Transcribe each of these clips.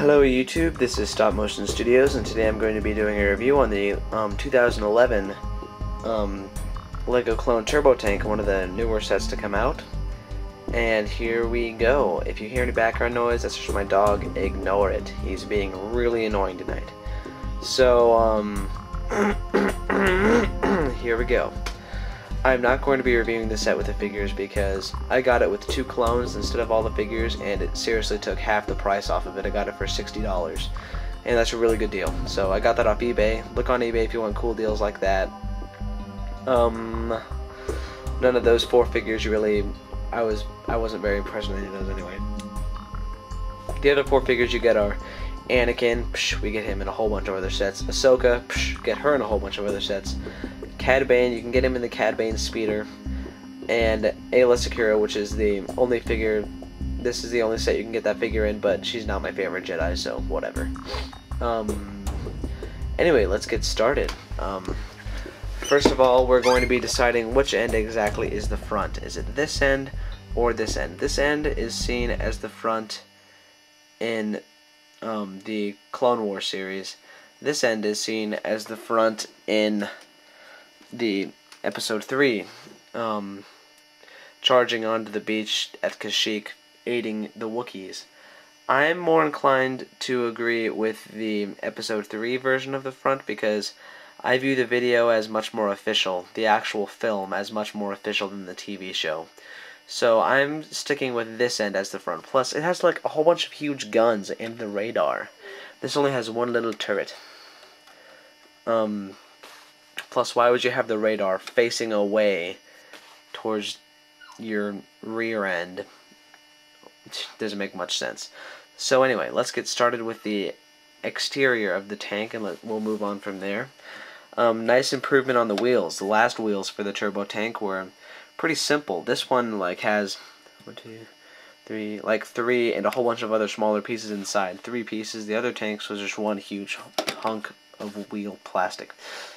Hello YouTube, this is Stop Motion Studios, and today I'm going to be doing a review on the 2011 LEGO Clone Turbo Tank, one of the newer sets to come out. And here we go. If you hear any background noise, that's just my dog. Ignore it. He's being really annoying tonight. So, here we go. I'm not going to be reviewing the set with the figures because I got it with 2 clones instead of all the figures, and it seriously took half the price off of it. I got it for $60, and that's a really good deal. So I got that off eBay. Look on eBay if you want cool deals like that. None of those 4 figures really, I wasn't very impressed with any of those anyway. The other 4 figures you get are Anakin, we get him in a whole bunch of other sets. Ahsoka, get her in a whole bunch of other sets. Cad Bane, you can get him in the Cad Bane speeder, and Aayla Secura, which is the only figure. This is the only set you can get that figure in, but she's not my favorite Jedi, so whatever. Anyway, let's get started. First of all, we're going to be deciding which end exactly is the front. Is it this end or this end? This end is seen as the front in the Clone Wars series. This end is seen as the front in the Episode 3, charging onto the beach at Kashyyyk, aiding the Wookiees. I'm more inclined to agree with the Episode 3 version of the front because I view the video as much more official, the actual film as much more official than the TV show. So I'm sticking with this end as the front. Plus, it has like a whole bunch of huge guns and the radar. This only has one little turret. Plus, why would you have the radar facing away towards your rear end? Doesn't make much sense. So anyway, let's get started with the exterior of the tank, and we'll move on from there. Nice improvement on the wheels. The last wheels for the turbo tank were pretty simple. This one like has 1, 2, 3, like 3 and a whole bunch of other smaller pieces inside. 3 pieces. The other tanks was just one huge hunk of wheel plastic.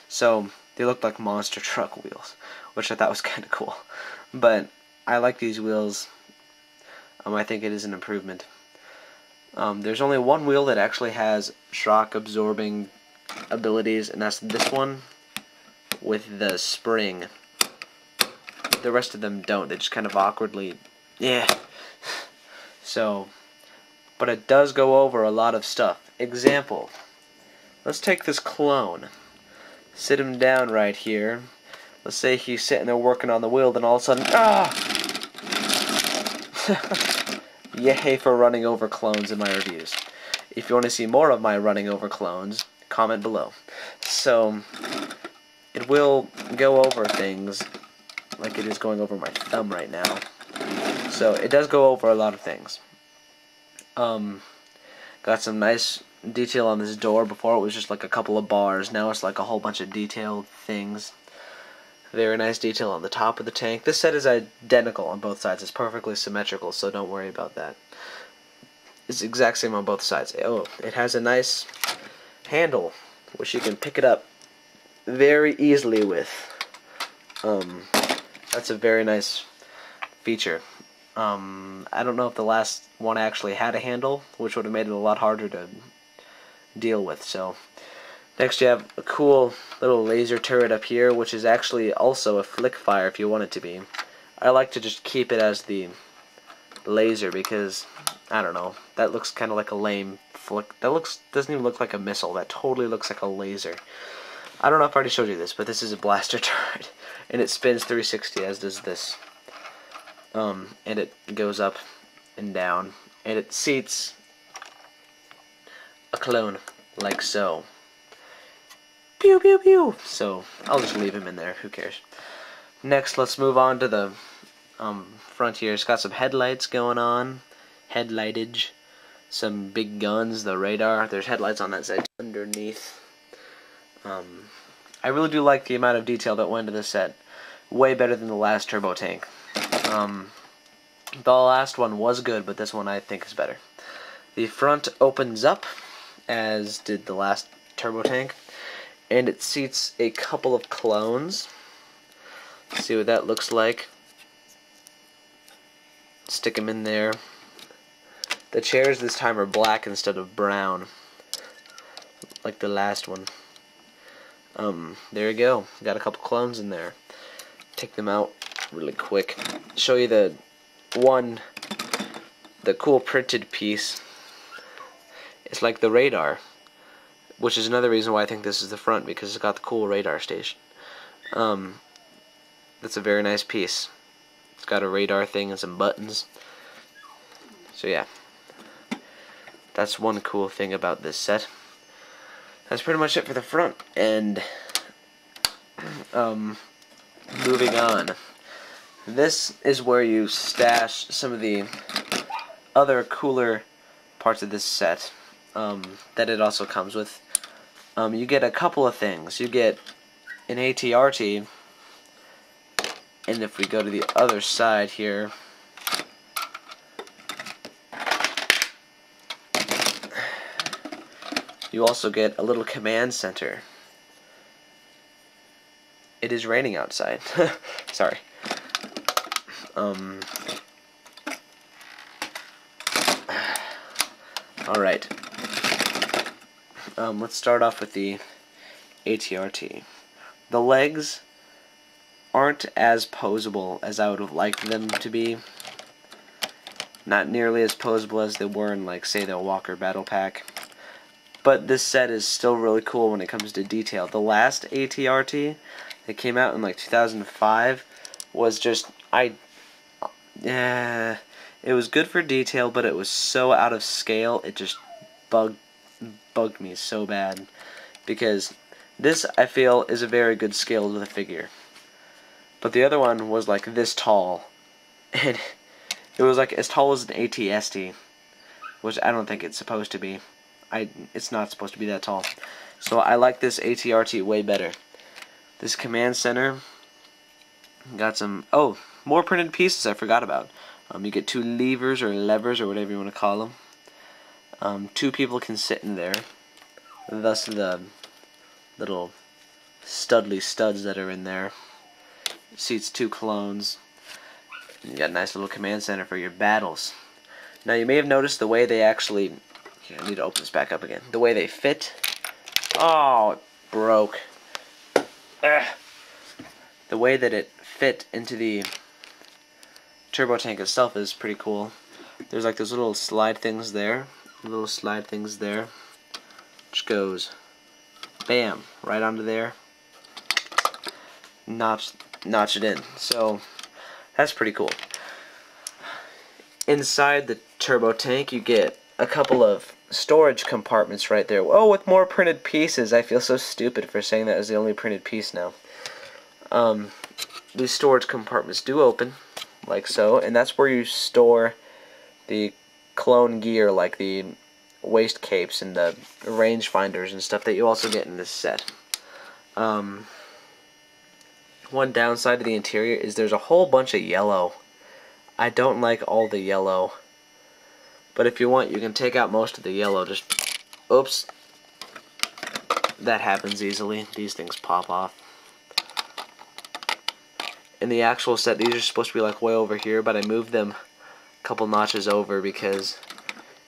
So they looked like monster truck wheels, which I thought was kind of cool. But I like these wheels. I think it is an improvement. There's only one wheel that actually has shock absorbing abilities, and that's this one with the spring. The rest of them don't. They just kind of awkwardly, yeah. So, but it does go over a lot of stuff. Example, let's take this clone. Sit him down right here. Let's say he's sitting there working on the wheel, then all of a sudden, Yay for running over clones in my reviews. If you want to see more of my running over clones, comment below. So, it will go over things like it is going over my thumb right now. So, it does go over a lot of things. Got some nice detail on this door. Before it was just like a couple of bars. Now it's like a whole bunch of detailed things. Very nice detail on the top of the tank. This set is identical on both sides. It's perfectly symmetrical, so don't worry about that. It's the exact same on both sides. Oh, it has a nice handle, which you can pick it up very easily with. That's a very nice feature. I don't know if the last one actually had a handle, which would have made it a lot harder to deal with. So next you have a cool little laser turret up here, which is actually also a flick fire if you want it to be. I like to just keep it as the laser because, I don't know, that looks kind of like a lame flick. That doesn't even look like a missile. That totally looks like a laser. I don't know if I already showed you this, but this is a blaster turret, and it spins 360, as does this. And it goes up and down, and it seats a clone like so. Pew pew pew. So I'll just leave him in there. Who cares? Next, let's move on to the front here. It's got some headlights going on, headlightage, some big guns, the radar. There's headlights on that side underneath. I really do like the amount of detail that went into this set. Way better than the last turbo tank. The last one was good, but this one I think is better. The front opens up, as did the last turbo tank, and it seats a couple of clones. Let's see what that looks like. Stick them in there. The chairs this time are black instead of brown, like the last one. There you go. Got a couple clones in there. Take them out really quick. Show you the cool printed piece. It's like the radar, which is another reason why I think this is the front, because it's got the cool radar station. That's a very nice piece. It's got a radar thing and some buttons. So yeah, that's one cool thing about this set. That's pretty much it for the front. And moving on. This is where you stash some of the other cooler parts of this set that it also comes with. You get a couple of things. You get an ATRT, and if we go to the other side here, you also get a little command center. It is raining outside. Sorry. Alright. Let's start off with the ATRT. The legs aren't as posable as I would have liked them to be. Not nearly as posable as they were in, like, say, the Walker Battle Pack. But this set is still really cool when it comes to detail. The last ATRT that came out in, like, 2005 was just, it was good for detail, but it was so out of scale, it just bugged me so bad. Because this, I feel, is a very good scale to the figure. But the other one was like this tall. And it was like as tall as an AT-ST, which I don't think it's supposed to be. It's not supposed to be that tall. So I like this ATRT way better. This command center got some, more printed pieces I forgot about. You get two levers or whatever you want to call them. Two people can sit in there. Thus the little studly studs that are in there. Seats two clones. You got a nice little command center for your battles. Now you may have noticed the way they actually, here, I need to open this back up again. The way they fit. Oh, it broke. Ugh. The way that it fit into the turbo tank itself is pretty cool. There's like those little slide things there. Which goes, bam, right onto there. Notch it in. So that's pretty cool. Inside the turbo tank you get a couple of storage compartments right there. Oh, with more printed pieces. I feel so stupid for saying that as the only printed piece now. These storage compartments do open like so, and that's where you store the clone gear, like the waist capes and the range finders and stuff that you also get in this set. One downside to the interior is there's a whole bunch of yellow. I don't like all the yellow. But if you want, you can take out most of the yellow. Just, oops. That happens easily. These things pop off. In the actual set, these are supposed to be like way over here, but I moved them a couple notches over because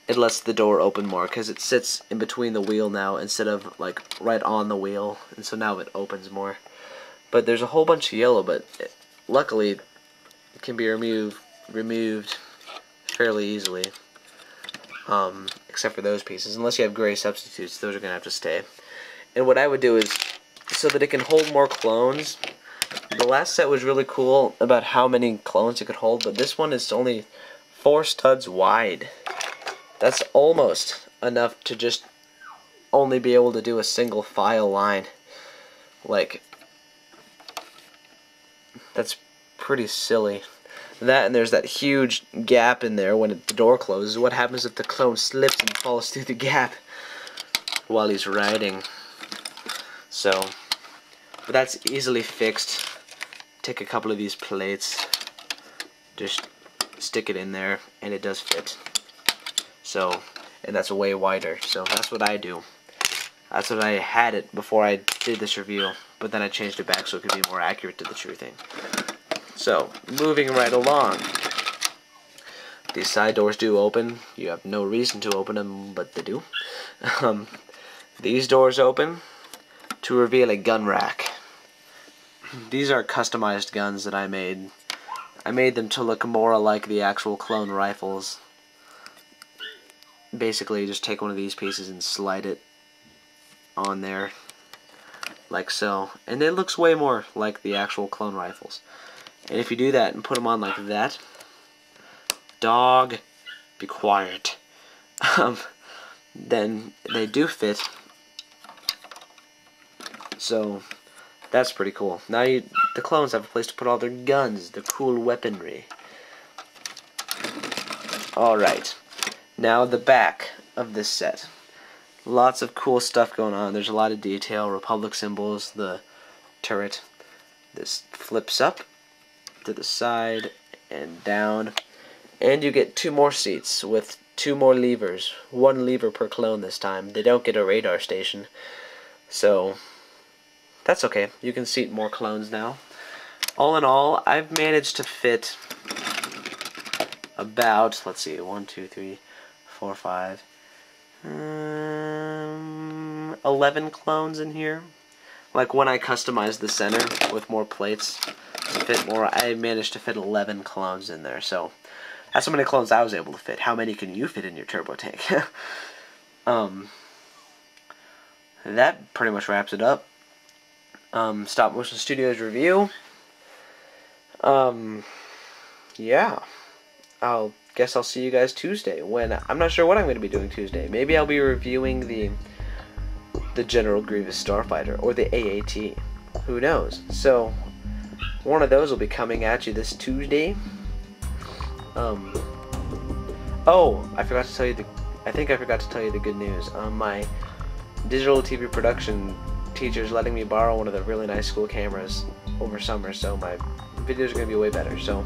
it lets the door open more, because it sits in between the wheel now instead of like right on the wheel, and so now it opens more. But there's a whole bunch of yellow, but luckily it can be removed fairly easily, except for those pieces. Unless you have gray substitutes, those are going to have to stay. And what I would do is, so that it can hold more clones, the last set was really cool about how many clones it could hold, but this one is only 4 studs wide. That's almost enough to just only be able to do a single file line. Like, that's pretty silly. That, and there's that huge gap in there when the door closes. What happens if the clone slips and falls through the gap while he's riding? So, but that's easily fixed. Take a couple of these plates, just stick it in there, and it does fit. So, and that's way wider. So that's what I do. That's what I had it before I did this review, but then I changed it back so it could be more accurate to the true thing. So, moving right along. These side doors do open. You have no reason to open them, but they do. These doors open to reveal a gun rack. These are customized guns that I made. I made them to look more like the actual clone rifles. Basically, just take one of these pieces and slide it on there, like so. And it looks way more like the actual clone rifles. And if you do that and put them on like that, dog, be quiet. Then they do fit. So that's pretty cool. Now the clones have a place to put all their guns, their cool weaponry. Alright, now the back of this set. Lots of cool stuff going on. There's a lot of detail, Republic symbols, the turret. This flips up to the side and down. And you get 2 more seats with 2 more levers. 1 lever per clone this time. They don't get a radar station. So that's okay. You can seat more clones now. All in all, I've managed to fit about, let's see, 1, 2, 3, 4, 5, 11 clones in here. Like when I customized the center with more plates to fit more, I managed to fit 11 clones in there. So that's how many clones I was able to fit. How many can you fit in your turbo tank? That pretty much wraps it up. Stop Motion Studios review. Yeah. Guess I'll see you guys Tuesday. I'm not sure what I'm going to be doing Tuesday. Maybe I'll be reviewing the General Grievous Starfighter or the AAT. Who knows? So one of those will be coming at you this Tuesday. Oh, I forgot to tell you I think I forgot to tell you the good news. My digital TV production teacher's letting me borrow one of the really nice school cameras over summer, so my videos are going to be way better. So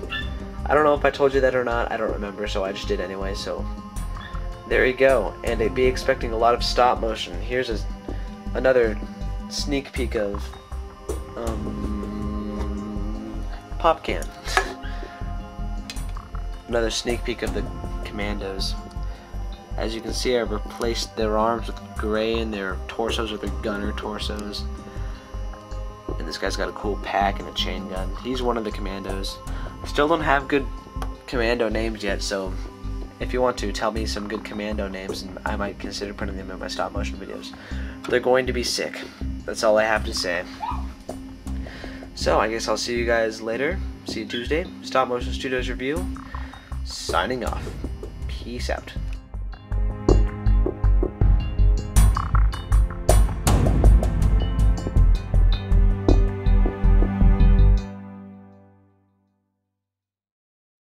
I don't know if I told you that or not. I don't remember, so I just did anyway. So there you go. And be expecting a lot of stop motion. Here's another sneak peek of PopCan. Another sneak peek of the Commandos. As you can see, I've replaced their arms with gray and their torsos with their gunner torsos. And this guy's got a cool pack and a chain gun. He's one of the Commandos. Still don't have good Commando names yet, so if you want to, tell me some good Commando names and I might consider putting them in my stop motion videos. They're going to be sick. That's all I have to say. So I guess I'll see you guys later. See you Tuesday. Stop Motion Studios review. Signing off. Peace out.